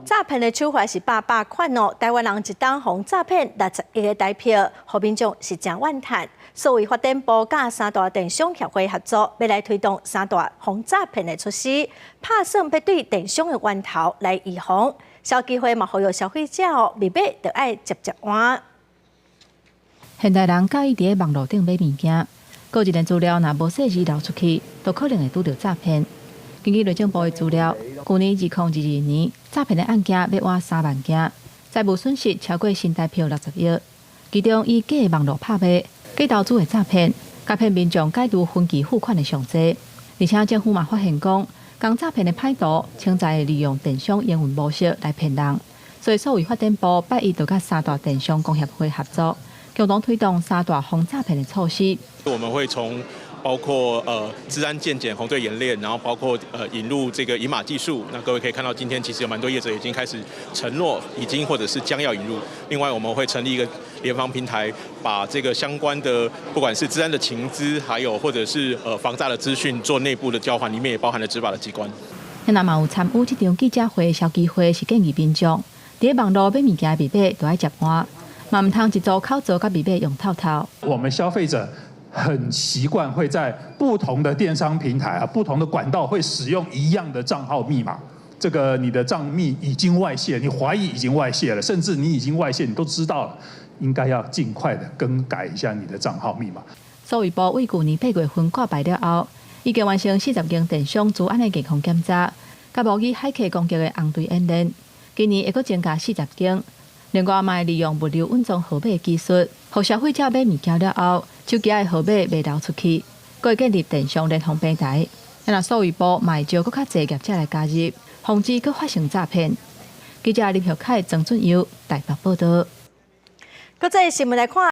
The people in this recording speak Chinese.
诈骗的手法是百款哦，台湾人一档防诈骗61个代票，和民众是真怨叹。所以发展部甲三大电商协会合作，要来推动三大防诈骗的措施，拍算要对电商的源头来预防。小机会嘛，呼吁消费者哦，未买就爱接换。现代人介意伫网络顶买物件，个人资料若无细致流出去，都可能会拄到诈骗。根据内政部的资料，去年2022年诈骗的案件要换3万件，财务损失超过新台币60亿。其中以假网络拍卖、假投资的诈骗，骗民众解除分期付款的上济。而且政府嘛发现讲，讲诈骗的歹徒清早利用电商营运模式来骗人，所以作为发展部8月就甲三大电商工协会合作，共同推动三大防诈骗的措施。我们会从包括治安健检、红队演练，然后包括引入这个银码技术。那各位可以看到，今天其实有蛮多业者已经开始承诺，已经或者是将要引入。另外，我们会成立一个联防平台，把这个相关的不管是治安的情资，还有或者是防诈的资讯做内部的交换，里面也包含了执法的机关。那嘛有参与这场记者会的小机会是建议民众，伫网络买物件必买都要接换，嘛唔通一组口罩甲必买用套套。我们消费者很习惯会在不同的电商平台不同的管道会使用一样的账号密码。这个你的账密已经外泄，你怀疑已经外泄了，甚至你已经外泄，你都知道了，应该要尽快的更改一下你的账号密码。数位部为去年8月份挂牌了后，已经完成40间电商资安的健康检查，甲模拟海客攻击的红队演练。今年会阁增加40间。另外，嘛利用物流稳装号码的技术，让消费者买物件了后，手机的号码未流出去，佫会建立电商联防平台。那数位部嘛会招佫较侪业者来加入，防止佫发生诈骗。记者林玉凯、曾俊佑台北报道。搁再新闻来看。